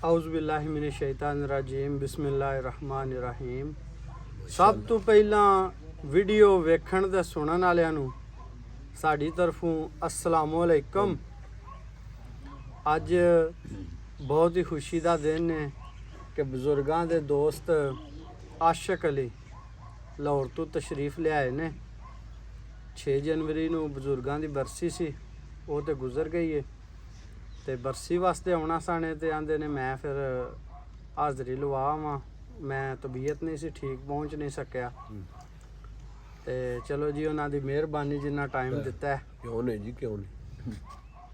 ਆਊਜ਼ੁਬਿल्लाहि मिनश शैतानिर रजीम बिस्मिल्लाहिर रहमानिर रहीम। सब तो पहला वीडियो वेखण ते सुनन वालियां नूं साडी तरफों अस्सलामु अलैकुम। अज बहुत ही खुशी का दिन है कि बजुर्गों के दोस्त आशिक अली लाहौर तो तशरीफ लियाए ने। 6 जनवरी नूं बजुर्गों की बरसी सी, वो तो गुजर गई है ते बरसी वास्ते आना साने ते आंदे ने मैं फिर हाज़री लवा आवां। मैं तबीयत नहीं सी ठीक, पहुँच नहीं सकिया ते चलो जी उन्हां दी मेहरबानी जिन्ना टाइम दिता है। क्यों नहीं जी, क्यों नहीं।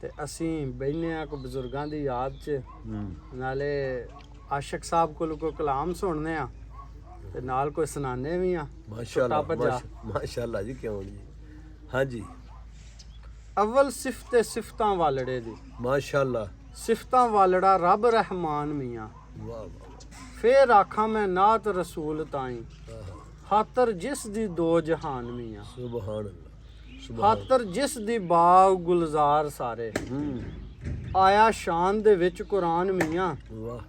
ते असीं बहने आ को बजुर्गों की याद च, नाले आशिक साहब कोई कलाम सुनने आ ते नाल कोई सुनाने भी आ। माशाअल्लाह माशाअल्लाह जी, क्यों नहीं। हाँ जी। अव्वल सिफते सिफतां वालड़े दी, माशाअल्लाह। सिफतां वालड़ा रब रहमान मियाँ। वाह वाह। फिर आखा मैं नात रसूल ताई, खातर जिस दी दो जहान मियाँ। सुभान अल्लाह। खातर जिस दी बाग गुलजार सारे, आया शान दे विच कुरान मियाँ। वाह।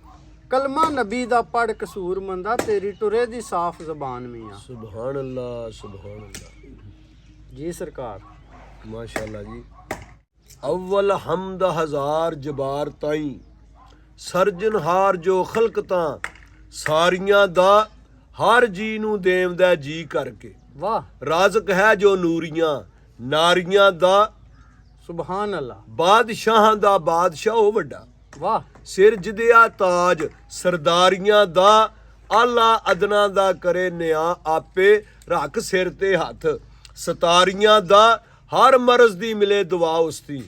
कलमा नबी दा पढ़ कसूर मंदा, तेरी टुरे दी साफ जबान मियाँ। सुभान अल्लाह, सुभान अल्लाह जी सरकार। माशाअल्लाह जी। अव्वल हमद हजार जबार ताई, ਸਰਜਨਹਾਰ ਜੋ ਖਲਕਤਾਂ ਸਾਰੀਆਂ ਦਾ, ਹਰ ਜੀ ਨੂੰ ਦੇਵਦਾ ਜੀ ਕਰਕੇ। वाह। ਰਾਜ਼ਕ ਹੈ ਜੋ ਨੂਰੀਆਂ ਨਾਰੀਆਂ ਦਾ, सुबहान अल्लाह। ਬਾਦਸ਼ਾਹਾਂ ਦਾ ਬਾਦਸ਼ਾਹ ਉਹ ਵੱਡਾ। वाह। ਸਿਰ ਜਿਦਿਆ ਤਾਜ ਸਰਦਾਰੀਆਂ ਦਾ, ਆਲਾ ਅਦਨਾ ਦਾ ਕਰੇ ਨਿਆਂ ਆਪੇ, ਰੱਖ ਸਿਰ ਤੇ ਹੱਥ ਸਤਾਰੀਆਂ ਦਾ, ਹਰ ਮਰਜ਼ ਦੀ ਮਿਲੇ ਦੁਆ ਉਸਦੀ।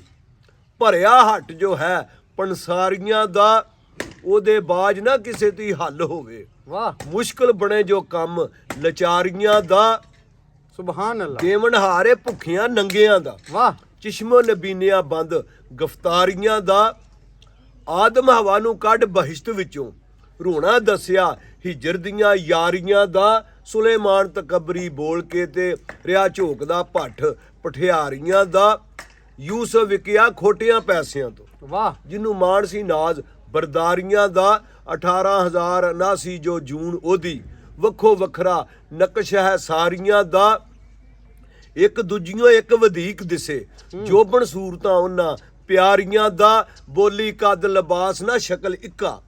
ਭਰਿਆ ਹੱਟ ਜੋ ਹੈ ਪੰਸਾਰੀਆਂ ਦਾ, ਉਹਦੇ ਬਾਜ ਨਾ ਕਿਸੇ ਦੀ ਹੱਲ ਹੋਵੇ। वाह। ਮੁਸ਼ਕਲ ਬਣੇ ਜੋ ਕੰਮ ਲਚਾਰੀਆਂ ਦਾ, सुबहान अल्लाह। ਦੇਵਨ ਹਾਰੇ ਭੁੱਖਿਆਂ ਨੰਗਿਆਂ ਦਾ, वाह। ਚਸ਼ਮੋ ਨਬੀਨਿਆਂ ਬੰਦ ਗਫਤਾਰੀਆਂ ਦਾ, ਆਦਮ ਹਵਾ ਨੂੰ ਕੱਢ ਬਹਿਸ਼ਤ ਵਿੱਚੋਂ, ਰੋਣਾ ਦੱਸਿਆ ਹਿਜਰ ਦੀਆਂ ਯਾਰੀਆਂ ਦਾ, ਸੁਲੇਮਾਨ ਤਕਬਰੀ ਬੋਲ ਕੇ ਤੇ ਰਿਆ ਝੋਕਦਾ ਭੱਠ ਪਠਿਆਰੀਆਂ ਦਾ, ਯੂਸਫ ਵਿਕਿਆ ਖੋਟਿਆਂ ਪੈਸਿਆਂ ਤੋਂ, वाह। ਜਿਹਨੂੰ ਮਾਣ ਸੀ ਨਾਜ਼ ਬਰਦਾਰੀਆਂ ਦਾ, 18,079 ਜੋ ਜੂਨ ਉਹਦੀ, ਵੱਖੋ ਵੱਖਰਾ ਨਕਸ਼ ਹੈ ਸਾਰੀਆਂ ਦਾ, ਇੱਕ ਦੂਜੀਆਂ ਇੱਕ ਵਧੀਕ ਦਿਸੇ, ਜੋਬਨ ਸੂਰਤਾਂ ਉਹਨਾਂ ਪਿਆਰੀਆਂ ਦਾ, ਬੋਲੀ ਕੱਦ ਲਿਬਾਸ ਨਾ ਸ਼ਕਲ ਇੱਕਾ,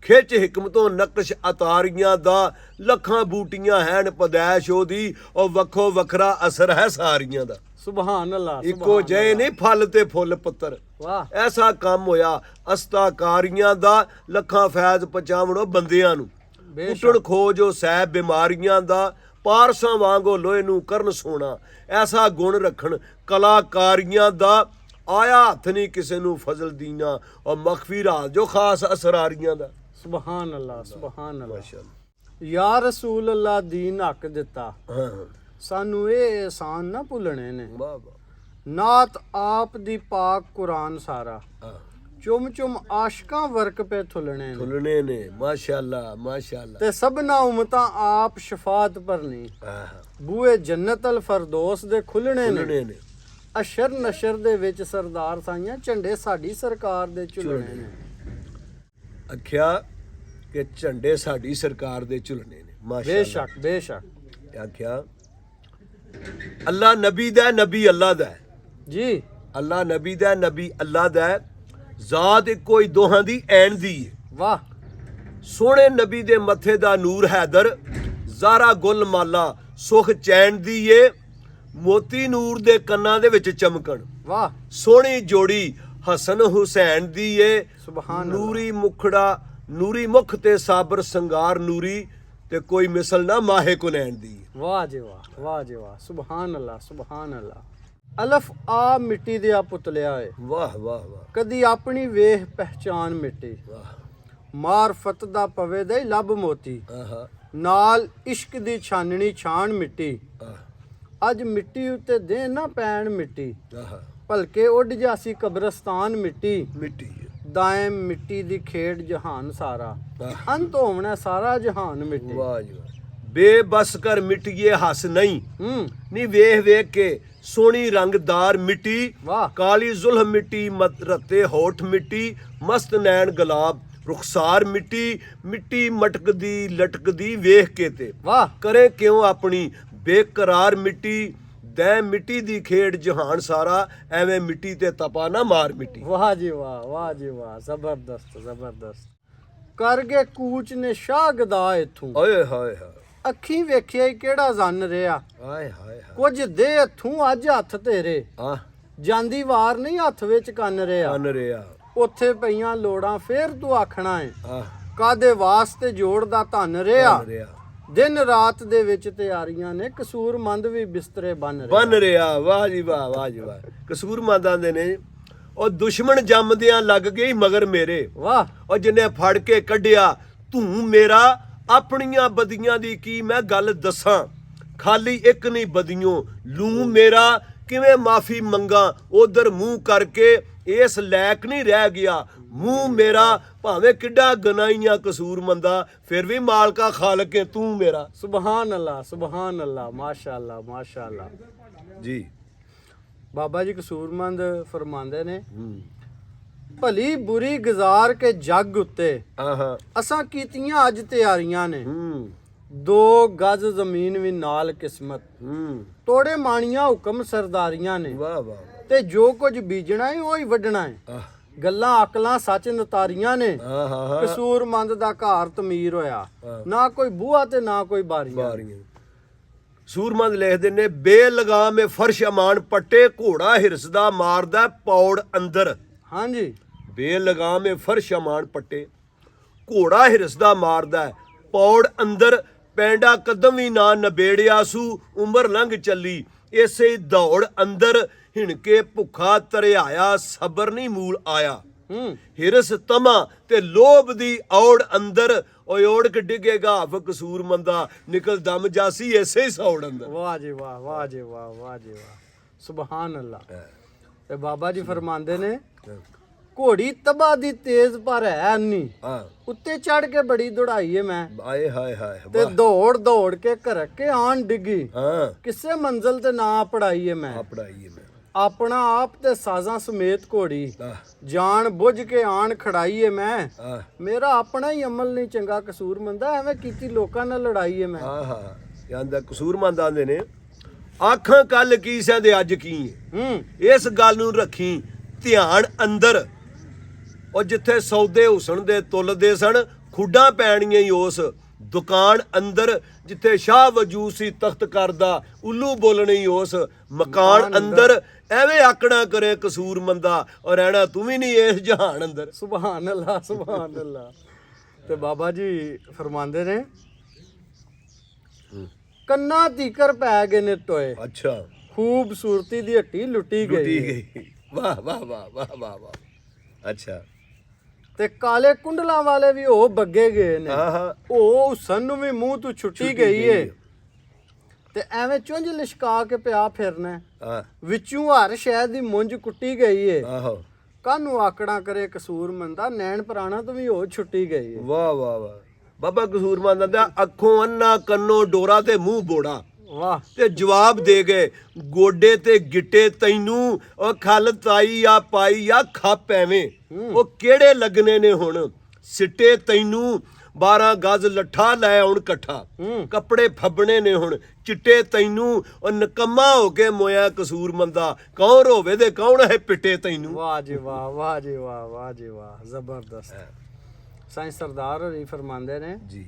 ਖਿੱਚ ਹਿਕਮਤੋਂ ਨਕਸ਼ ਅਤਾਰੀਆਂ ਦਾ, ਲੱਖਾਂ ਬੂਟੀਆਂ ਹੈਨ ਪਦੈਸ਼ ਉਹਦੀ, ਉਹ ਵੱਖੋ ਵੱਖਰਾ ਅਸਰ ਹੈ ਸਾਰੀਆਂ ਦਾ। सुबहान अल्लाह। ਇੱਕੋ ਜਿਹੇ ਨਹੀਂ ਫਲ ਤੇ ਫੁੱਲ ਪੱਤਰ। वाह। ਐਸਾ ਕੰਮ ਹੋਇਆ ਅਸਤਾਕਾਰੀਆਂ ਦਾ, ਲੱਖਾਂ ਫੈਜ਼ ਪਹੁੰਚਾਵਣੋ ਬੰਦਿਆਂ ਨੂੰ, ਕੁੱਟਣ ਖੋਜੋ ਸਹਿਬ ਬਿਮਾਰੀਆਂ ਦਾ, ਪਾਰਸਾਂ ਵਾਂਗੋ ਲੋਹੇ ਨੂੰ ਕਰਨ ਸੋਣਾ, ਐਸਾ ਗੁਣ ਰੱਖਣ ਕਲਾਕਾਰੀਆਂ ਦਾ, ਆਇਆ ਹੱਥ ਨਹੀਂ ਕਿਸੇ ਨੂੰ ਫਜ਼ਲ ਦੀਨਾ, ਔਰ ਮਖਫੀ ਰਾਜ ਜੋ ਖਾਸ ਅਸਰਾਰੀਆਂ ਦਾ। सुबहान अल्लाह। सुबहान अल्लाह। ਮਾਸ਼ਾਅੱਲਾ। या रसूल अल्लाह दीन हक दिता, ਹਾਂ सानू ये एहसान ना भुलने ने। ਵਾਹ ਵਾਹ। नात आप दी पाक कुरान सारा, ਹਾਂ चुम चुम आशकां वर्क पे थुलने ने, ਖੁੱਲਣੇ ਨੇ। ਮਾਸ਼ਾਅੱਲਾ ਮਾਸ਼ਾਅੱਲਾ। ते सबना उमतां आप शफात भरनी, ਹਾਂ बूए जन्नत अल फरदौस दे खुलने ने। ਖੁੱਲਣੇ ਨੇ। अशर नशर दे विच सरदार साइयां झंडे साडी सरकार दे झुलने ने। ਆਖਿਆ ਕਿ ਝੰਡੇ ਸਾਡੀ ਸਰਕਾਰ ਦੇ ਝੁਲਣੇ ਨੇ। ਮਾਸ਼ਾਅੱਲਾ। बेशक बेशक। ਆਖਿਆ ਅੱਲਾ ਨਬੀ ਦਾ, ਨਬੀ ਅੱਲਾ ਦਾ। जी। ਅੱਲਾ ਨਬੀ ਦਾ, ਨਬੀ ਅੱਲਾ ਦਾ। ਜ਼ਾਤ ਇੱਕੋ ਹੀ ਦੋਹਾਂ ਦੀ ਐਨ ਦੀ ਹੈ। वाह। ਸੋਹਣੇ ਨਬੀ ਦੇ ਮੱਥੇ ਦਾ ਨੂਰ ਹੈਦਰ, ਜ਼ਾਰਾ ਗੁਲ ਮਾਲਾ ਸੁਖ ਚੈਨ ਦੀ ਏ, ਮੋਤੀ ਨੂਰ ਦੇ ਕੰਨਾਂ ਦੇ ਵਿੱਚ ਚਮਕਣ, वाह। ਸੋਹਣੀ ਜੋੜੀ ਹਸਨ ਹੁਸੈਨ ਦੀ ਏ। सुबहान ਨੂਰੀ ਮੁਖੜਾ, ਨੂਰੀ ਮੁਖ ਤੇ ਸਾਬਰ ਸੰਗਾਰ ਨੂਰੀ, ਤੇ ਕੋਈ ਮਿਸਲ ਨਾ ਮਾਹੇ ਕੁਨੈਣ ਦੀ। वाह जी वाह। वाह जी वाह। सुबहान अल्लाह। सुबहान अल्लाह। अलफ आ मिट्टी दिया पुतलिया है, ਵਾਹ ਵਾਹ ਵਾਹ कदी अपनी वेह पहचान मिट्टी, ਵਾਹ। मारफत दा पवे दे लब मोती, ਆਹਾ नाल इश्क दी छाननी छान मिट्टी, ਆਹ अज मिट्टी उत्ते दे ना पैण मिट्टी, ਆਹਾ। भलके उड जासी कब्रस्तान मिट्टी, ਮਿੱਟੀ ਹੈ। दायम मिट्टी दी खेड जहान सारा, आह। अंत होवना सारा जहान मिट्टी। ਵਾਹ ਜੀ ਵਾਹ। ਬੇਬਸ ਕਰ ਮਿਟੀਏ ਹੱਸ ਨਹੀਂ, ਨੀ ਵੇਖ ਵੇਖ ਕੇ ਸੋਹਣੀ ਰੰਗਦਾਰ ਮਿੱਟੀ, वाह। ਕਾਲੀ ਜ਼ੁਲਮ ਮਿੱਟੀ, ਮਤ ਰਤੇ ਹੋਠ ਮਿੱਟੀ, ਮਸਤ ਨੈਣ ਗੁਲਾਬ, ਰੁਖਸਾਰ ਮਿੱਟੀ ਮਿੱਟੀ ਮਟਕਦੀ ਲਟਕਦੀ ਵੇਖ ਕੇ ਤੇ ਵਾਹ ਕਰੇ ਕਿਉਂ ਆਪਣੀ ਬੇਕਰਾਰ ਮਿੱਟੀ ਦੈ ਮਿੱਟੀ ਦੀ ਖੇਡ ਜਹਾਨ ਸਾਰਾ ਐਵੇਂ ਮਿੱਟੀ ਤੇ ਤਪਾ ਨਾ ਮਾਰ ਮਿੱਟੀ। ਵਾਹ ਜੀ ਵਾਹ, ਵਾਹ ਜੀ ਵਾਹ, ਜ਼ਬਰਦਸਤ ਜ਼ਬਰਦਸਤ। ਕਰ ਗਏ ਕੂਚ ਨੇ ਸ਼ਾਹ ਗਦਾ ਇਥੋਂ, ਓਏ ਹਾਏ ਹਾਏ ਅੱਖੀਂ ਵੇਖਿਆ ਈ ਕਿਹੜਾ ਜ਼ਨ ਰਿਹਾ, ਹਾਏ ਹਾਏ ਕੁਝ ਦੇ ਹੱਥੋਂ ਅੱਜ ਹੱਥ ਤੇਰੇ, ਆ ਜਾਂਦੀ ਵਾਰ ਨਹੀਂ ਹੱਥ ਵਿੱਚ ਕੰਨ ਰਿਹਾ, ਕੰਨ ਰਿਆ ਉੱਥੇ ਪਈਆਂ ਲੋੜਾਂ ਫੇਰ ਤੂੰ ਆਖਣਾ ਏ, ਆ ਕਾਦੇ ਵਾਸਤੇ ਜੋੜਦਾ ਧਨ ਰਿਹਾ, ਕੰਨ ਰਿਆ ਦਿਨ ਰਾਤ ਦੇ ਵਿੱਚ ਤਿਆਰੀਆਂ ਨੇ, ਕਸੂਰਮੰਦ ਵੀ ਬਿਸਤਰੇ ਬਨ ਬਨ ਰਿਆ। ਵਾਹ ਜੀ ਵਾਹ, ਵਾਹ ਜੀ ਵਾਹ। ਕਸੂਰਮੰਦਾਂ ਦੇ ਨੇ ਉਹ ਦੁਸ਼ਮਣ ਜੰਮਦਿਆਂ ਲੱਗ ਗਈ ਮਗਰ ਮੇਰੇ, ਵਾਹ ਉਹ ਜਿੰਨੇ ਫੜ ਕੇ ਕੱਢਿਆ ਤੂੰ ਮੇਰਾ, ਆਪਣੀਆਂ ਬਦੀਆਂ ਦੀ ਕੀ ਮੈਂ ਗੱਲ ਦੱਸਾਂ, ਖਾਲੀ ਇੱਕ ਨਹੀਂ ਬਦੀਓ ਲੂ ਮੇਰਾ, ਕਿਵੇਂ ਮਾਫੀ ਮੰਗਾ ਉਧਰ ਮੂੰਹ ਕਰਕੇ, ਇਸ ਲਾਇਕ ਨਹੀਂ ਰਹਿ ਗਿਆ ਮੂੰਹ ਮੇਰਾ, ਭਾਵੇਂ ਕਿੱਡਾ ਗਨਾਈਆਂ ਕਸੂਰਮੰਦਾ ਫਿਰ ਵੀ ਮਾਲਕਾ ਖਾਲਕ ਹੈ ਤੂੰ ਮੇਰਾ। ਸੁਭਾਨ ਅੱਲਾ ਸੁਭਾਨ ਅੱਲਾ, ਮਾਸ਼ਾ ਅੱਲਾ ਮਾਸ਼ਾ ਅੱਲਾ ਜੀ ਬਾਬਾ ਜੀ ਕਸੂਰਮੰਦ ਫਰਮਾਉਂਦੇ ਨੇ, ਭਲੀ ਬੁਰੀ ਗੁਜ਼ਾਰ ਕੇ ਜੱਗ ਉੱਤੇ ਆਹਾਂ ਅਸਾਂ ਕੀਤੀਆਂ ਅੱਜ ਤਿਆਰੀਆਂ ਨੇ, 2 ਗਜ਼ ਜ਼ਮੀਨ ਵੀ ਨਾਲ ਕਿਸਮਤ, ਤੋੜੇ ਮਾਣੀਆਂ ਹੁਕਮ ਸਰਦਾਰੀਆਂ ਨੇ, ਵਾਹ ਵਾਹ ਤੇ ਜੋ ਕੁਝ ਬੀਜਣਾ ਹੈ ਉਹੀ ਵੱਢਣਾ ਹੈ, ਆਹ ਗੱਲਾਂ ਅਕਲਾਂ ਸੱਚ ਨਤਾਰੀਆਂ ਨੇ, ਆਹਾ ਕਸੂਰਮੰਦ ਦਾ ਘਰ ਤਮੀਰ ਹੋਇਆ, ਨਾ ਕੋਈ ਬੂਹਾ ਤੇ ਨਾ ਕੋਈ ਬਾਰੀਆਂ। ਬਾਰੀਆਂ ਸੂਰਮੰਦ ਲਿਖਦੇ ਨੇ, ਬੇਲਗਾਮ ਫਰਸ਼ ਅਮਾਨ ਪੱਟੇ, ਘੋੜਾ ਹਿਰਸਦਾ ਮਾਰਦਾ ਪੌੜ ਅੰਦਰ। ਹਾਂਜੀ ਬੇਲਗਾਮ ਫਰਸ਼ ਅਮਾਨ ਪੱਟੇ, ਘੋੜਾ ਹਿਰਸਦਾ ਮਾਰਦਾ ਪੌੜ ਅੰਦਰ, ਪੈਂਡਾ ਕਦਮ ਵੀ ਨਾ ਨਬੇੜਿਆ ਸੂ, ਉਮਰ ਲੰਘ ਚੱਲੀ ਇਸੇ ਦੌੜ ਅੰਦਰ, ਹਿਣਕੇ ਭੁੱਖਾ ਤਰਿਆਇਆ ਸਬਰ ਨਹੀਂ ਮੂਲ ਆਇਆ, ਹਿਰਸ ਤਮਾ ਤੇ ਲੋਭ ਦੀ ਔੜ ਅੰਦਰ, ਓਏ ਓੜਕ ਡਿੱਗੇਗਾ ਹਫ ਕਸੂਰਮੰਦਾ, ਨਿਕਲ ਦਮ ਜਾਸੀ ਐਸੇ ਹੀ ਸੌੜ ਅੰਦਰ। ਵਾਹ ਜੀ ਵਾਹ, ਵਾਹ ਜੀ ਵਾਹ, ਵਾਹ ਜੀ ਵਾਹ, ਸੁਭਾਨ ਅੱਲਾ। ਤੇ ਬਾਬਾ ਜੀ ਫਰਮਾਉਂਦੇ ਨੇ, ਘੋੜੀ ਤਬਾਹ ਦੀ ਤੇਜ਼ ਪਰ ਹੈ ਅੰਨੀ, ਹਾਂ ਉੱਤੇ ਚੜ ਕੇ ਬੜੀ ਦੌੜਾਈ ਏ ਮੈਂ, ਆਏ ਹਾਏ ਹਾਏ ਤੇ ਦੌੜ ਦੌੜ ਕੇ ਘਰ ਕੇ ਆਣ ਡਿੱਗੀ, ਹਾਂ ਕਿਸੇ ਮੰਜ਼ਲ ਤੇ ਨਾ ਪੜਾਈ ਏ ਮੈਂ, ਆ ਪੜਾਈ ਮੈਂ ਆਪਣਾ ਆਪ ਤੇ ਸਾਜ਼ਾਂ ਸਮੇਤ ਘੋੜੀ, ਆਹ ਜਾਣ ਬੁੱਝ ਕੇ ਆਣ ਖੜਾਈ ਏ ਮੈਂ, ਆਹ ਮੇਰਾ ਆਪਣਾ ਹੀ ਅਮਲ ਨਹੀਂ ਚੰਗਾ ਕਸੂਰਮੰਦਾ, ਐਵੇਂ ਕੀਤੀ ਲੋਕਾਂ ਨਾਲ ਲੜਾਈ ਏ ਮੈਂ। ਆਹਾ ਕਹਿੰਦਾ ਕਸੂਰਮੰਦ ਆਂਦੇ ਨੇ, ਆਖਾਂ ਕੱਲ ਕੀ ਸੈਂ ਦੇ ਅੱਜ ਕੀ ਹੈ, ਇਸ ਗੱਲ ਨੂੰ ਰੱਖੀ ਧਿਆਨ ਅੰਦਰ, ਉਹ ਜਿੱਥੇ ਸੌਦੇ ਹੁਸਨ ਦੇ ਤੁੱਲਦੇ ਸਨ, ਖੁੱਡਾਂ ਪੈਣੀਆਂ ਹੀ ਉਸ ਦੁਕਾਨ ਅੰਦਰ, ਜਿੱਥੇ ਸ਼ਾਹ ਵਜੂਦ ਸੀ ਤਖਤ ਕਰਦਾ, ਉੱਲੂ ਬੋਲਣੇ ਹੀ ਉਸ ਮਕਾਨ ਅੰਦਰ, ਐਵੇਂ ਆਕਣਾ ਕਰੇ ਕਸੂਰਮੰਦਾ, ਔਰ ਰਹਿਣਾ ਤੂੰ ਵੀ ਨਹੀਂ ਇਸ ਜਹਾਨ ਅੰਦਰ। ਸੁਭਾਨ ਅੱਲਾ ਸੁਭਾਨ ਅੱਲਾ। ਤੇ ਬਾਬਾ ਜੀ ਫਰਮਾਉਂਦੇ ਨੇ, ਕੰਨਾਂ ਤੀਕਰ ਪੈ ਗਏ ਨੇ ਟੋਏ, ਅੱਛਾ ਖੂਬਸੂਰਤੀ ਦੀ ਹੱਟੀ ਲੁੱਟੀ ਲੁੱਟੀ ਗਈ, ਗਈ। ਵਾਹ ਵਾਹ ਵਾਹ ਵਾਹ ਵਾਹ ਵਾਹ। ਅੱਛਾ ਤੇ ਕਾਲੇ ਕੁੰਡਲਾਂ ਵਾਲੇ ਵੀ ਉਹ ਬੱਗੇ ਗਏ ਨੇ, ਆਹਾ ਉਹ ਹੁਸਨ ਨੂੰ ਵੀ ਮੂੰਹ ਤੋਂ ਛੁੱਟੀ ਗਈ ਏ, ਤੇ ਐਵੇਂ ਚੁੰਝ ਲਿਸ਼ਕਾ ਕੇ ਪਿਆ ਫਿਰਨਾ, ਆ ਵਿੱਚੋਂ ਹਰ ਸ਼ੈ ਦੀ ਮੁੰਝ ਕੁੱਟੀ ਗਈ ਏ, ਆਹੋ ਕਾਹਨੂੰ ਆਕੜਾ ਕਰੇ ਕਸੂਰਮੰਦਾ, ਨੈਣ ਪ੍ਰਾਣਾ ਤੋਂ ਵੀ ਉਹ ਛੁੱਟੀ ਗਈ ਏ। ਵਾਹ ਵਾਹ ਵਾਹ। ਬਾਬਾ ਕਸੂਰਮੰਦ ਦਾ ਅੱਖੋਂ ਅੰਨਾ ਕੰਨੋਂ ਡੋਰਾ ਤੇ ਮੂੰਹ ਬੋੜਾ, ਵਾਹ ਤੇ ਜਵਾਬ ਦੇ ਗਏ ਗੋਡੇ ਤੇ ਗਿੱਟੇ ਤੈਨੂੰ, ਉਹ ਖਲ ਤਾਈ ਆ ਪਾਈ ਆ ਖੱਪ ਐਵੇਂ, ਉਹ ਕਿਹੜੇ ਲੱਗਨੇ ਨੇ ਹੁਣ ਸਿੱਟੇ ਤੈਨੂੰ, 12 ਗਜ਼ ਲੱਠਾ ਲੈ ਆਉਣ ਇਕੱਠਾ, ਕੱਪੜੇ ਫੱਬਣੇ ਨੇ ਹੁਣ ਚਿੱਟੇ ਤੈਨੂੰ, ਉਹ ਨਕਮਾ ਹੋ ਕੇ ਮੋਇਆ ਕਸੂਰਮੰਦਾ, ਕੌਣ ਰੋਵੇ ਤੇ ਕੌਣ ਹੈ ਪਿੱਟੇ ਤੈਨੂੰ। ਵਾਹ ਜੀ ਵਾਹ, ਵਾਹ ਜੀ ਵਾਹ, ਵਾਹ ਜੀ ਵਾਹ, ਜ਼ਬਰਦਸਤ। ਸਾਈਂ ਸਰਦਾਰ ਹੋਰੀ ਫਰਮਾਉਂਦੇ ਨੇ, ਜੀ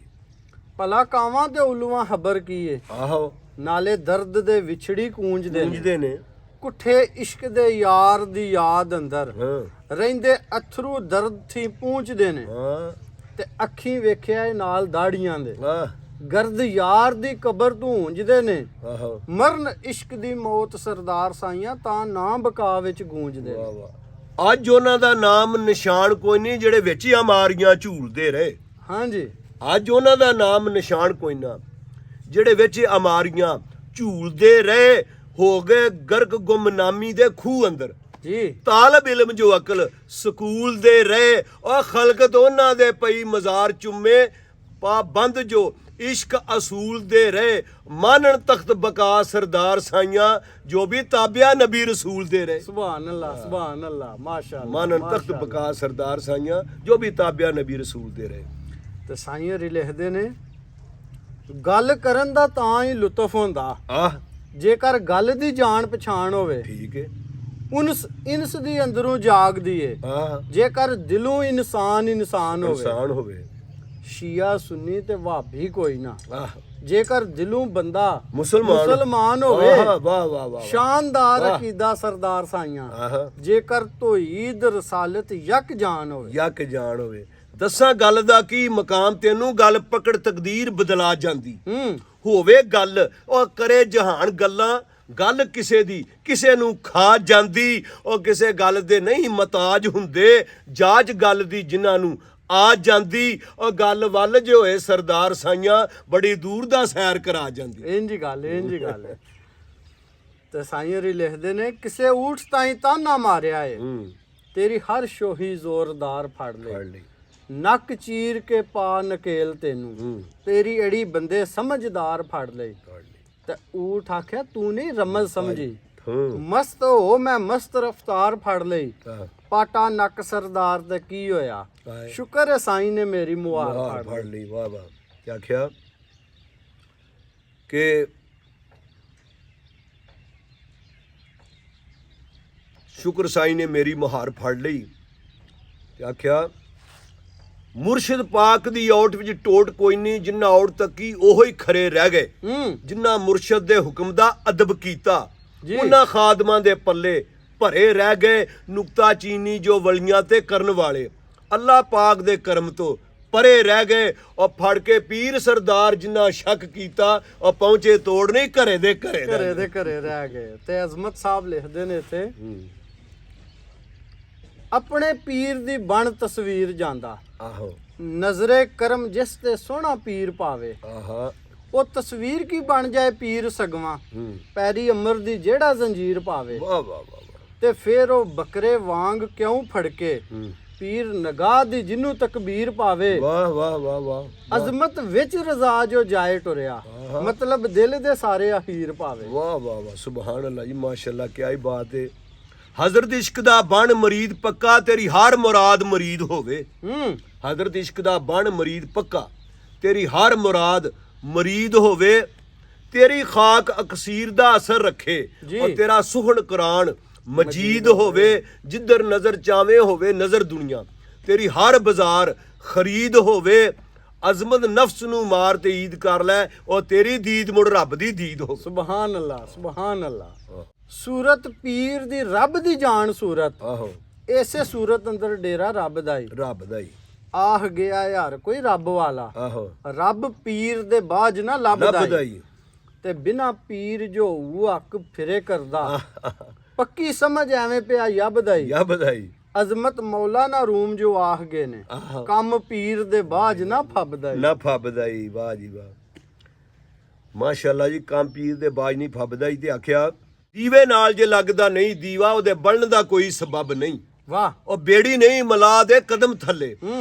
ਭਲਾ ਕਾਵਾਂ ਤੇ ਉਲੂਆਂ ਖਬਰ ਕੀ ਏ, ਆਹੋ ਨਾਲੇ ਦਰਦ ਦੇ ਵਿਛੜੀ ਕੂੰਜਦੇ ਨੇ, ਗੂੰਜਦੇ ਨੇ। ਕੁੱਠੇ ਇਸ਼ਕ ਦੇ ਯਾਰ ਦੀ ਯਾਦ ਅੰਦਰ, ਹਾਂ ਰਹਿੰਦੇ ਅਥਰੂ ਦਰਦ ਥੀ ਪੂੰਝਦੇ ਨੇ, ਹਾਂ ਤੇ ਅੱਖੀਂ ਵੇਖਿਆ ਏ ਨਾਲ ਦਾੜੀਆਂ ਦੇ, ਆਹ ਗਰਦ ਯਾਰ ਦੀ ਕਬਰ ਧੂੰਜਦੇ ਨੇ, ਆਹੋ ਮਰਨ ਇਸ਼ਕ ਦੀ ਮੌਤ ਸਰਦਾਰ ਸਾਈਆਂ ਤਾਂ ਨਾ ਬਕਾ ਵਿੱਚ ਗੂੰਜਦੇ ਵਾਹ ਨੇ। ਵਾਹ। ਅੱਜ ਉਹਨਾਂ ਦਾ ਨਾਮ ਨਿਸ਼ਾਨ ਕੋਈ ਨਹੀਂ ਜਿਹੜੇ ਵਿੱਚ ਹੀ ਅਮਾਰੀਆਂ ਝੂਲਦੇ ਰਹੇ, ਹਾਂਜੀ ਅੱਜ ਉਹਨਾਂ ਦਾ ਨਾਮ ਨਿਸ਼ਾਨ ਕੋਈ ਨਾ ਜਿਹੜੇ ਵਿੱਚ ਅਮਾਰੀਆਂ ਝੂਲਦੇ ਰਹੇ, ਹੋ ਗਏ ਗਰਕ ਗੁੰਮਨਾਮੀ ਦੇ ਖੂਹ ਅੰਦਰ, ਜੀ ਤਾਲਬ ਇਲਮ ਜੋ ਅਕਲ ਸਕੂਲ ਦੇ ਰਹੇ, ਉਹ ਖਲਕਤ ਉਹਨਾਂ ਦੇ ਪਈ ਮਜ਼ਾਰ ਚੁੰਮੇ, ਪਾ ਬੰਦ ਜੋ इश्क असूल दे रहे मानन तख्त बका सरदार साइयां जो भी ताबिया नबी रसूल दे रहे ਸੁਭਾਨ ਅੱਲਾ ਮਾਸ਼ਾਅੱਲਾ मानन तख्त बका सरदार साइयां जो भी ताबिया नबी रसूल दे रहे। ਤੇ ਸਾਈਂ ਰੀ ਲਿਖਦੇ ਨੇ ਗੱਲ ਕਰਨ ਦਾ ਤਾਂ ਹੀ ਲੁਤਫ ਹੁੰਦਾ आह ਜੇਕਰ ਗੱਲ ਦੀ ਜਾਣ ਪਛਾਣ ਹੋਵੇ ठीक है ਇਨਸ ਦੀ ਅੰਦਰੋਂ ਜਾਗਦੀ ਏ आह ਜੇਕਰ ਦਿਲੋਂ ਇਨਸਾਨ ਹੋਵੇ इंसान होवे ਸ਼ੀਆ ਸੁन्नी ਤੇ ਵਹਾਬੀ ਕੋਈ ਨਾ आह ਜੇਕਰ ਦਿਲੋਂ ਬੰਦਾ मुसलमान ਹੋਵੇ वाह वाह वाह वाह ਸ਼ਾਨਦਾਰ ਵਾਹ। ਅਕੀਦਾ ਸਰਦਾਰ ਸਾਈਆਂ आह ਜੇਕਰ ਤੌਹੀਦ ਰਸਾਲਤ ਯਕ ਜਾਨ ਹੋਵੇ ਯਕ ਜਾਣ ਹੋਵੇ। ਦੱਸਾਂ ਗੱਲ ਦਾ ਕੀ ਮਕਾਮ ਤੈਨੂੰ ਗੱਲ ਪਕੜ ਤਕਦੀਰ ਬਦਲਾ ਜਾਂਦੀ ਹੋਵੇ ਗੱਲ ਉਹ ਕਰੇ ਜਹਾਨ ਗੱਲਾਂ ਗੱਲ ਕਿਸੇ ਦੀ ਕਿਸੇ ਨੂੰ ਖਾ ਜਾਂਦੀ ਉਹ ਕਿਸੇ ਗੱਲ ਦੇ ਨਹੀਂ ਮਤਾਜ ਹੁੰਦੇ ਜਾਜ ਗੱਲ ਦੀ ਜਿਨ੍ਹਾਂ ਨੂੰ ਆ ਜਾਂਦੀ ਉਹ ਗੱਲ ਵੱਲ ਜੇ ਹੋਏ ਸਰਦਾਰ ਸਾਈਆਂ ਬੜੀ ਦੂਰ ਦਾ ਸੈਰ ਕਰਾ ਜਾਂਦੀ। ਇੰਜ ਗੱਲ ਹੈ ਤੇ ਸਾਈਂ ਰੀ ਲਿਖਦੇ ਨੇ ਕਿਸੇ ਊਠ ਤਾਈਂ ਤਾਨਾ ਮਾਰਿਆ ਏ ਤੇਰੀ ਹਰ ਸ਼ੋਹੀ ਜ਼ੋਰਦਾਰ ਫੜ ਲੈ ਨੱਕ ਚੀਰ ਕੇ ਪਾ ਨਕੇਲ ਤੈਨੂੰ ਤੇਰੀ ਅੜੀ ਬੰਦੇ ਸਮਝਦਾਰ ਫੜ ਲਈ ਤੇ ਊਠ ਆਖਿਆ ਤੂੰ ਨਹੀਂ ਰਮਜ਼ ਸਮਝੀ ਮਸਤ ਹੋ ਮੈਂ ਮਸਤ ਰਫਤਾਰ ਫੜ ਲਈ ਪਾਟਾ ਨੱਕ ਸਰਦਾਰ ਤੇ ਕੀ ਹੋਇਆ ਸ਼ੁਕਰ ਹੈ ਸਾਈਂ ਨੇ ਮੇਰੀ ਮੁਹਾਰ ਫੜ ਲਈ। ਵਾਹ ਵਾਹ ਕੀ ਆਖਿਆ ਕਿ ਸ਼ੁਕਰ ਸਾਈਂ ਨੇ ਮੇਰੀ ਮੁਹਾਰ ਫੜ ਲਈ ਤੇ ਆਖਿਆ ਮੁਰਸ਼ਿਦ ਪਾਕ ਦੀ ਔਟ ਵਿੱਚ ਟੋਟ ਕੋਈ ਨਹੀਂ ਜਿੰਨਾ ਔਟ ਤੱਕੀ ਉਹੋ ਹੀ ਖਰੇ ਰਹਿ ਗਏ ਜਿੰਨਾ ਮੁਰਸ਼ਿਦ ਦੇ ਹੁਕਮ ਦਾ ਅਦਬ ਕੀਤਾ ਉਹਨਾਂ ਖਾਦਮਾਂ ਦੇ ਪੱਲੇ ਭਰੇ ਰਹਿ ਗਏ ਨੁਕਤਾ ਚੀਨੀ ਜੋ ਵਲੀਆਂ ਤੇ ਕਰਨ ਵਾਲੇ ਅੱਲਾਹ ਪਾਕ ਦੇ ਕਰਮ ਤੋਂ ਪਰੇ ਰਹਿ ਗਏ ਔਰ ਫੜ ਕੇ ਪੀਰ ਸਰਦਾਰ ਜਿੰਨਾ ਸ਼ੱਕ ਕੀਤਾ ਔਰ ਪਹੁੰਚੇ ਤੋੜ ਨਹੀਂ ਘਰੇ ਦੇ ਘਰੇ ਰਹਿ ਗਏ ਤੇ ਅਜ਼ਮਤ ਸਾਹਿਬ ਲਿਖਦੇ ਨੇ ਇੱਥੇ ਆਪਣੇ ਪੀਰ ਦੀ ਬਣ ਤਸਵੀਰ ਜਾਂਦਾ ਆਹੋ ਨਜ਼ਰੇ ਕਰਮ ਜਿਸ ਤੇ ਸੋਹਣਾ ਪੀਰ ਪਾਵੇ ਆਹਾ ਉਹ ਤਸਵੀਰ ਕੀ ਬਣ ਜਾਏ ਪੀਰ ਸਗਵਾ ਪੈਰੀ ਅਮਰ ਦੀ ਜਿਹੜਾ ਜ਼ੰਜੀਰ ਪਾਵੇ ਵਾਹ ਵਾਹ ਵਾਹ ਤੇ ਫਿਰ ਉਹ ਬੱਕਰੇ ਵਾਂਗ ਕਿਉਂ ਫੜਕੇ ਪੀਰ ਨਗਾਹ ਦੀ ਜਿਹਨੂੰ ਤਕਬੀਰ ਪਾਵੇ ਵਾਹ ਵਾਹ ਵਾਹ ਵਾਹ ਅਜ਼ਮਤ ਵਿੱਚ ਰਜ਼ਾ ਜੋ ਜਾਏ ਟੁਰਿਆ ਮਤਲਬ ਦਿਲ ਦੇ ਸਾਰੇ ਅਖੀਰ ਪਾਵੇ ਵਾਹ ਵਾਹ ਵਾਹ ਸੁਭਾਨ ਅੱਲਾਹ ਜੀ ਮਾਸ਼ਾਅੱਲਾ ਕੀ ਹੀ ਬਾਤ ਹੈ। ਹਜ਼ਰਤ ਇਸ਼ਕ ਦਾ ਬਣ ਮਰੀਦ ਪੱਕਾ ਤੇਰੀ ਹਰ ਮੁਰਾਦ ਮਰੀਦ ਹੋਵੇ ਹਜ਼ਰਤ ਇਸ਼ਕ ਦਾ ਬਣ ਮਰੀਦ ਪੱਕਾ ਤੇਰੀ ਹਰ ਮੁਰਾਦ ਮਰੀਦ ਹੋਵੇ ਤੇਰੀ ਖਾਕ ਅਕਸੀਰ ਦਾ ਅਸਰ ਰੱਖੇ ਔਰ ਤੇਰਾ ਸੁਹਣ ਕੁਰਾਨ ਮਜੀਦ ਹੋਵੇ ਜਿੱਧਰ ਨਜ਼ਰ ਚਾਵੇਂ ਹੋਵੇ ਨਜ਼ਰ ਦੁਨੀਆ ਤੇਰੀ ਹਰ ਬਾਜ਼ਾਰ ਖਰੀਦ ਹੋਵੇ ਅਜ਼ਮਤ ਨਫਸ ਨੂੰ ਮਾਰ ਤੇ ਈਦ ਕਰ ਲੈ ਔਰ ਤੇਰੀ ਦੀਦ ਮੁੜ ਰੱਬ ਦੀ ਦੀਦ ਹੋ। ਸੁਭਾਨ ਅੱਲਾਹ ਸੂਰਤ ਪੀਰ ਦੀ ਰੱਬ ਦੀ ਜਾਨ ਸੂਰਤ ਆਹੋ ਇਸੇ ਸੂਰਤ ਅੰਦਰ ਡੇਰਾ ਰੱਬ ਦਾ ਹੀ ਆਹ ਗਿਆ ਯਾਰ ਕੋਈ ਰੱਬ ਵਾਲਾ ਆਹੋ ਰੱਬ ਪੀਰ ਦੇ ਬਾਝ ਨਾ ਲੱਭਦਾ ਹੀ ਤੇ ਬਿਨਾ ਪੀਰ ਜੋ ਉਹ ਹੱਕ ਫਿਰੇ ਕਰਦਾ ਪੱਕੀ ਸਮਝ ਐਵੇਂ ਪਿਆ ਯਬਦਾ ਹੀ ਅਜ਼ਮਤ ਮੌਲਾਨਾ ਰੂਮ ਜੋ ਆਖ ਗਏ ਨੇ ਕੰਮ ਪੀਰ ਦੇ ਬਾਝ ਨਾ ਫੱਬਦਾ ਹੀ ਵਾਹ ਜੀ ਵਾਹ ਮਾਸ਼ਾਅੱਲਾ ਜੀ ਕੰਮ ਪੀਰ ਦੇ ਬਾਝ ਨਹੀਂ ਫੱਬਦਾ ਹੀ ਤੇ ਆਖਿਆ ਦੀਵੇ ਨਾਲ ਜੇ ਲੱਗਦਾ ਨਹੀਂ ਦੀਵਾ ਉਹਦੇ ਬਲਣ ਦਾ ਕੋਈ ਸਬਬ ਨਹੀਂ ਵਾਹ ਉਹ ਬੇੜੀ ਨਹੀਂ ਮਲਾ ਦੇ ਕਦਮ ਥੱਲੇ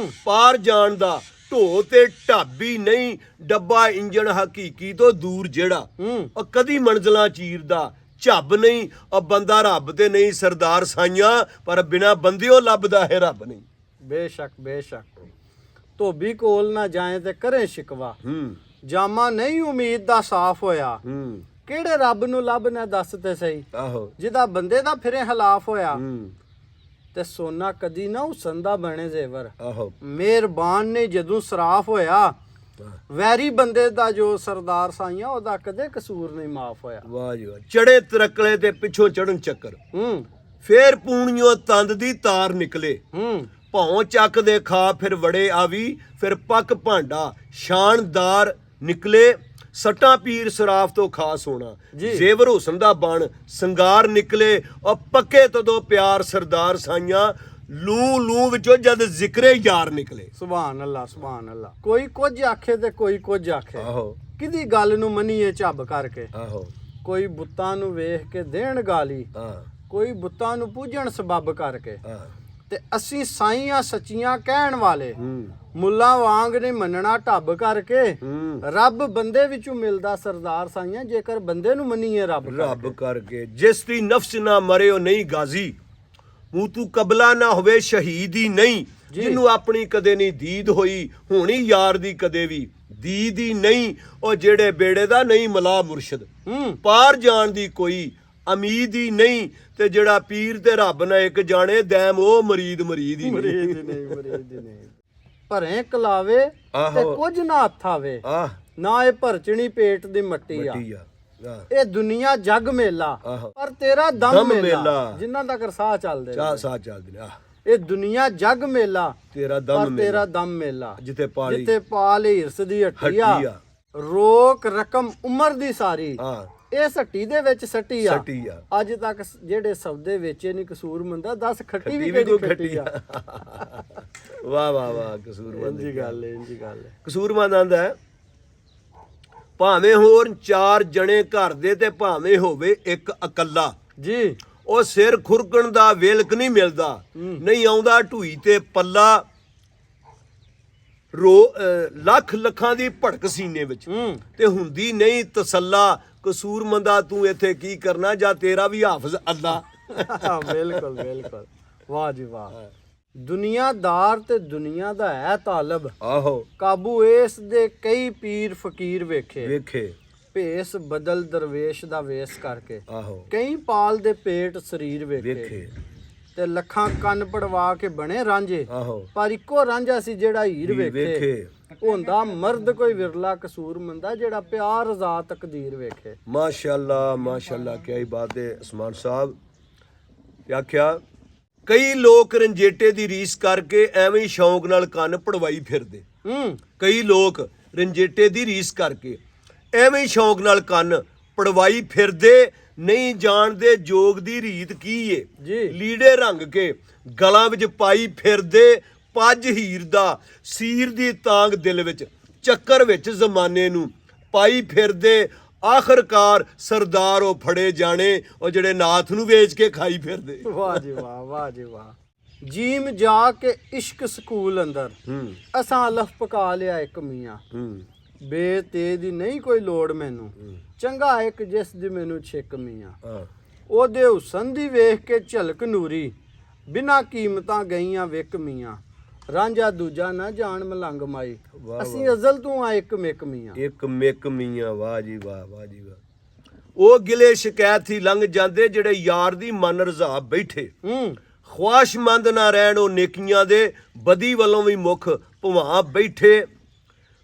ਪਾਰ ਜਾਣ ਦਾ ਢੋ ਤੇ ਢਾਬੀ ਨਹੀਂ ਡੱਬਾ ਇੰਜਣ ਹਕੀਕੀ ਤੋਂ ਦੂਰ ਜਿਹੜਾ ਉਹ ਕਦੀ ਮੰਜ਼ਲਾਂ ਚੀਰਦਾ ਝੱਬ ਨਹੀਂ ਉਹ ਬੰਦਾ ਰੱਬ ਤੇ ਨਹੀਂ ਸਰਦਾਰ ਸਾਈਆਂ ਪਰ ਬਿਨਾ ਬੰਦਿਓ ਲੱਭਦਾ ਹੈ ਰੱਬ ਨਹੀਂ। ਬੇਸ਼ੱਕ ਧੋਬੀ ਕੋਲ ਨਾ ਜਾਏ ਤੇ ਕਰੇ ਸ਼ਿਕਵਾ ਜਾਮਾ ਨਹੀਂ ਉਮੀਦ ਦਾ ਸਾਫ਼ ਹੋਇਆ ਕਿਹੜੇ ਰੱਬ ਨੂੰ ਲੱਭਣਾ ਦੱਸ ਤੇ ਸਹੀ ਆਹੋ ਜਿਹਦਾ ਬੰਦੇ ਦਾ ਫਿਰੇ ਹਲਾਫ ਹੋਇਆ ਤੇ ਸੋਨਾ ਕਦੀ ਨਾ ਹੁਸਨ ਬਣੇ ਜ਼ੇਵਰ ਆਹੋ ਮਿਹਰਬਾਨ ਨੇ ਜਦੋਂ ਸਰਾਫ ਹੋਇਆ ਵੈਰੀ ਬੰਦੇ ਦਾ ਜੋ ਸਰਦਾਰ ਸਾਈਆਂ ਉਹਦਾ ਕਦੇ ਕਸੂਰ ਨਹੀਂ ਮਾਫ ਹੋਇਆ। ਵਾਹ ਜੀ ਵਾਹ ਚੜੇ ਤਰਕਲੇ ਤੇ ਪਿੱਛੋਂ ਚੜਨ ਚੱਕਰ ਫੇਰ ਪੂਣੀਓ ਤੰਦ ਦੀ ਤਾਰ ਨਿਕਲੇ ਭੌਂ ਚੱਕ ਦੇ ਖਾ ਫਿਰ ਵੜੇ ਆਵੀ ਫਿਰ ਪੱਕ ਭਾਂਡਾ ਸ਼ਾਨਦਾਰ ਨਿਕਲੇ ਸੱਟਾਂ ਪੀਰ ਸਰਾਫ ਤੋਂ ਖਾਸ ਹੋਣਾ ਜ਼ੇਵਰ ਹੁਸਨ ਦਾ ਬਣ ਸੰਗਾਰ ਨਿਕਲੇ ਔਰ ਪੱਕੇ ਤਦੋਂ ਪਿਆਰ ਸਰਦਾਰ ਸਾਈਆਂ ਲੂ ਵਿੱਚੋਂ ਜਦ ਜ਼ਿਕਰੇ ਯਾਰ ਨਿਕਲੇ। ਸੁਭਾਨ ਅੱਲਾਹ ਕੋਈ ਕੁਝ ਆਖੇ ਤੇ ਕੋਈ ਕੁਝ ਆਖੇ ਆਹੋ ਕਿਦੀ ਗੱਲ ਨੂੰ ਮੰਨੀਏ ਝੱਬ ਕਰਕੇ ਆਹੋ ਕੋਈ ਬੁੱਤਾਂ ਨੂੰ ਵੇਖ ਕੇ ਦੇਣ ਗਾਲੀ ਕੋਈ ਬੁੱਤਾਂ ਨੂੰ ਪੂਜਣ ਸਬੱਬ ਕਰਕੇ ਤੇ ਅਸੀਂ ਸਾਈਆਂ ਸੱਚੀਆਂ ਕਹਿਣ ਵਾਲੇ ਹੂੰ ਮੁੱਲਾ ਵਾਂਗ ਨਹੀਂ ਮੰਨਣਾ ਢੱਬ ਕਰਕੇ ਹੂੰ ਰੱਬ ਬੰਦੇ ਵਿੱਚੋਂ ਮਿਲਦਾ ਸਰਦਾਰ ਸਾਈਆਂ ਜੇਕਰ ਬੰਦੇ ਨੂੰ ਮੰਨੀਏ ਰੱਬ ਰੱਬ ਕਰਕੇ ਜਿਸ ਦੀ ਨਫਸ ਨਾ ਮਰੇ ਉਹ ਨਹੀਂ ਗਾਜ਼ੀ ਮੂੰ ਤੂੰ ਕਬਲਾ ਨਾ ਹੋਵੇ ਸ਼ਹੀਦ ਹੀ ਨਹੀਂ ਜੀ। ਜਿਹਨੂੰ ਆਪਣੀ ਕਦੇ ਨਹੀਂ ਦੀਦ ਹੋਈ ਹੋਣੀ ਯਾਰ ਦੀ ਕਦੇ ਵੀ ਦੀਦ ਹੀ ਨਹੀਂ ਉਹ ਜਿਹੜੇ ਬੇੜੇ ਦਾ ਨਹੀਂ ਮਲਾ ਮੁਰਸ਼ਦ ਹੂੰ ਪਾਰ ਜਾਣ ਦੀ ਕੋਈ ਉਮੀਦ ਹੀ ਨਹੀਂ ਤੇ ਜਿਹੜਾ ਪੀਰ ਤੇ ਰੱਬ ਨਾ ਇੱਕ ਜਾਣੇ ਦੈਮ ਉਹ ਮਰੀਦ ਹੀ ਨਹੀਂ ਮਰੀਦ ਨਹੀਂ ਭਰੇ ਕਲਾਵੇ ਤੇ ਆਹੋ। ਕੁਝ ਨਾ ਹੱਥ ਆਵੇ ਆਹ ਨਾ ਇਹ ਭਰਚਣੀ ਪੇਟ ਦੀ ਮੱਟੀ ਆ ਮੱਟੀ ਆ ਇਹ ਦੁਨੀਆ ਜਗ ਮੇਲਾ ਆਹੋ। ਪਰ ਤੇਰਾ ਦਮ ਦਮ ਮੇਲਾ ਮੇਲਾ। ਜਿੰਨਾਂ ਤੱਕ ਸਾਹ ਚੱਲਦੇ ਚਾਹ ਨੇ। ਸਾਹ ਚੱਲਦੇ ਨੇ ਆਹ ਇਹ ਦੁਨੀਆ ਜਗ ਮੇਲਾ ਤੇਰਾ ਪਰ ਦਮ ਤੇਰਾ ਮੇਲਾ ਦਮ ਮੇਲਾ ਜਿੱਥੇ ਪਾਲੀ ਜਿੱਥੇ ਪਾਲ ਹਿਰਸ ਦੀ ਹੱਟੀ ਆ ਹੱਟੀ ਆ ਰੋਕ ਰਕਮ ਉਮਰ ਦੀ ਸਾਰੀ ਹਾਂ ਇਹ ਸੱਟੀ ਦੇ ਵਿੱਚ ਸੱਟੀ ਆ ਸੱਟੀ ਆ ਅੱਜ ਤੱਕ ਜਿਹੜੇ ਸੌਦੇ ਵੇਚੇ ਨਹੀਂ ਕਸੂਰ ਮੰਦਾ 10 ਖੱਟੀ ਵੀ ਵੀ ਕਿਹੜੀ ਕੋਈ ਖੱਟੀ ਆ ਵਾਹ ਵਾਹ ਵਾਹ ਕਸੂਰਮੰਦ ਇੰਜੀ ਗੱਲ ਹੈ ਇੰਜੀ ਗੱਲ ਹੈ ਕਸੂਰਮੰਦ ਆਂਦਾ ਹੈ ਭਾਵੇਂ ਹੋਰ 4 ਜਣੇ ਘਰ ਦੇ ਤੇ ਭਾਵੇਂ ਹੋਵੇ ਇੱਕ ਇਕੱਲਾ ਜੀ ਉਹ ਸਿਰ ਖੁਰਕਣ ਦਾ ਵੇਲਕ ਨਹੀਂ ਮਿਲਦਾ ਨਹੀਂ ਆਉਂਦਾ ਢੂਈ ਤੇ ਪੱਲਾ ਲੱਖ ਲੱਖਾਂ ਦੀ ਭੜਕ ਸੀਨੇ ਵਿੱਚ ਤੇ ਹੁੰਦੀ ਨਹੀਂ ਤਸੱਲਾ ਕਸੂਰਮੰਦਾ ਤੂੰ ਇੱਥੇ ਕੀ ਕਰਨਾ ਜਾਂ ਤੇਰਾ ਵੀ ਹਾਫਿਜ਼ ਅੱਲਾ ਬਿਲਕੁਲ ਬਿਲਕੁਲ ਵਾਹ ਜੀ ਵਾਹ ਦੁਨੀਆਦਾਰ ਤੇ ਦੁਨੀਆ ਦਾ ਹੈ ਤਾਲਬ ਆਹੋ ਕਾਬੂ ਇਸ ਦੇ ਕਈ ਪੀਰ ਫਕੀਰ ਵੇਖੇ ਵੇਖੇ ਭੇਸ ਬਦਲ ਦਰਵੇਸ਼ ਦਾ ਵੇਸ ਕਰਕੇ ਆਹੋ ਕਈ ਪਾਲ ਦੇ ਪੇਟ ਸਰੀਰ ਵੇਖੇ ਵੇਖੇ ਤੇ ਲੱਖਾਂ ਕੰਨ ਪੜਵਾ ਕੇ ਬਣੇ ਰਾਂਝੇ ਆਹੋ ਪਰ ਇੱਕੋ ਰਾਂਝਾ ਸੀ ਜਿਹੜਾ ਹੀਰ ਵੇਖੇ ਵੇਖੇ ਹੁੰਦਾ ਮਰਦ ਕੋਈ ਵਿਰਲਾ ਕਸੂਰ ਮੰਦਾ ਜਿਹੜਾ ਪਿਆਰ ਰਜ਼ਾ ਤਕਦੀਰ ਵੇਖੇ ਮਾਸ਼ਾਅੱਲਾ ਕੀ ਹੀ ਬਾਤ ਹੈ ਉਸਮਾਨ ਸਾਹਿਬ ਤੇ ਆਖਿਆ ਕਈ ਲੋਕ ਰੰਜੇਟੇ ਦੀ ਰੀਸ ਕਰਕੇ ਐਵੇਂ ਹੀ ਸ਼ੌਂਕ ਨਾਲ ਕੰਨ ਪੜਵਾਈ ਫਿਰਦੇ ਕਈ ਲੋਕ ਰੰਜੇਟੇ ਦੀ ਰੀਸ ਕਰਕੇ ਐਵੇਂ ਹੀ ਸ਼ੌਂਕ ਨਾਲ ਕੰਨ ਪੜਵਾਈ ਫਿਰਦੇ ਨਹੀਂ ਜਾਣਦੇ ਜੋਗ ਦੀ ਰੀਤ ਕੀ ਏ ਜੀ ਲੀੜੇ ਰੰਗ ਕੇ ਗਲਾਂ ਵਿੱਚ ਪਾਈ ਫਿਰਦੇ ਪੱਜ ਹੀਰ ਦਾ ਸੀਰ ਦੀ ਤਾਂਗ ਦਿਲ ਵਿੱਚ ਚੱਕਰ ਵਿੱਚ ਜ਼ਮਾਨੇ ਨੂੰ ਪਾਈ ਫਿਰਦੇ ਆਖਰਕਾਰ ਸਰਦਾਰ ਉਹ ਫੜੇ ਜਾਣੇ ਉਹ ਜਿਹੜੇ ਨਾਥ ਨੂੰ ਵੇਚ ਕੇ ਖਾਈ ਫਿਰਦੇ ਵਾਹ ਜੀ ਵਾਹ ਵਾਹ ਜੀ ਵਾਹ ਜੀਮ ਜਾ ਕੇ ਇਸ਼ਕ ਸਕੂਲ ਅੰਦਰ ਅਸਾਂ ਅਲਫ ਪਕਾ ਲਿਆ ਇੱਕ ਮੀਆਂ ਬੇ ਤੇ ਦੀ ਨਹੀਂ ਕੋਈ ਲੋੜ ਮੈਨੂੰ ਚੰਗਾ ਇੱਕ ਜਿਸ ਦੀ ਮੈਨੂੰ ਛਿੱਕ ਮੀਆਂ ਉਹਦੇ ਹੁਸਨ ਦੀ ਵੇਖ ਕੇ ਝਲਕ ਨੂਰੀ ਬਿਨਾਂ ਕੀਮਤਾਂ ਗਈਆਂ ਵਿਕ ਮੀਆਂ ਰਾਂਝਾ ਦੂਜਾ ਨਾ ਜਾਣ ਮਲੰਗ ਮਾਈ ਅਸੀਂ ਅਜ਼ਲ ਤੋਂ ਆ ਇੱਕ ਮਿਕ ਮੀਆਂ ਇੱਕ ਮਿਕ ਮੀਆਂ ਵਾਹ ਜੀ ਵਾਹ ਵਾਹ ਜੀ ਵਾਹ ਉਹ ਗਿਲੇ ਸ਼ਿਕਾਇਤ ਹੀ ਲੰਘ ਜਾਂਦੇ ਜਿਹੜੇ ਯਾਰ ਦੀ ਮਨ ਰਜ਼ਾ ਬੈਠੇ ਖੁਆਸ਼ਮੰਦ ਨਾ ਰਹਿਣ ਉਹ ਨੇਕੀਆਂ ਦੇ ਬਦੀ ਵੱਲੋਂ ਵੀ ਮੁਖ ਭਵਾਂ ਬੈਠੇ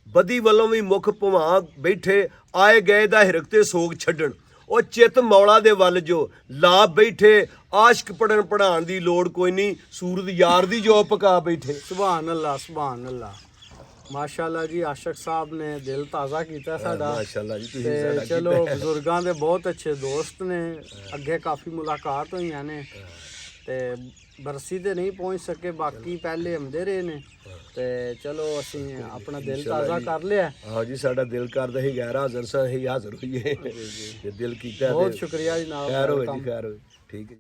ਬਦੀ ਵੱਲੋਂ ਵੀ ਮੁਖ ਭਵਾਂ ਬੈਠੇ ਆਏ ਗਏ ਦਾ ਹਿਰਕ ਤੇ ਸੋਗ ਛੱਡਣ ਉਹ ਚਿੱਤ ਮੌਲਾ ਦੇ ਵੱਲ ਜੋ ਲਾ ਬੈਠੇ ਆਸ਼ਕ ਪੜਾਉਣ ਦੀ ਲੋੜ ਕੋਈ ਨਹੀਂ ਸੂਰਤ ਯਾਰ ਦੀ ਜੋ ਪਕਾ ਬੈਠੇ ਸੁਭਾਨ ਅੱਲਾ ਮਾਸ਼ਾਅੱਲਾ ਜੀ ਆਸ਼ਕ ਸਾਹਿਬ ਨੇ ਦਿਲ ਤਾਜ਼ਾ ਕੀਤਾ ਸਾਡਾ ਮਾਸ਼ਾਅੱਲਾ ਜੀ ਤੁਸੀਂ ਤੇ ਸਾਡਾ ਚਲੋ ਬਜ਼ੁਰਗਾਂ ਦੇ ਬਹੁਤ ਅੱਛੇ ਦੋਸਤ ਨੇ ਅੱਗੇ ਕਾਫੀ ਮੁਲਾਕਾਤ ਹੋਈਆਂ ਨੇ ਤੇ ਬਰਸੀ ਤੇ ਨਹੀਂ ਪਹੁੰਚ ਸਕੇ ਬਾਕੀ ਪਹਿਲੇ ਆਉਂਦੇ ਰਹੇ ਨੇ ਤੇ ਚਲੋ ਅਸੀਂ ਆਪਣਾ ਦਿਲ ਤਾਜ਼ਾ ਕਰ ਲਿਆ ਹਾਂ ਜੀ ਸਾਡਾ ਦਿਲ ਕਰਦਾ ਹੀ ਗੈਰ ਹਾਜ਼ਰ ਸਾਂ ਹੀ ਹਾਜ਼ਰ ਹੋਈਏ ਤੇ ਦਿਲ ਕੀਤਾ ਬਹੁਤ ਸ਼ੁਕਰੀਆ ਜੀ ਨਾਲ ਖੈਰ ਹੋਵੇ ਜੀ ਖੈਰ ਹੋਵੇ ਠੀਕ ਹੈ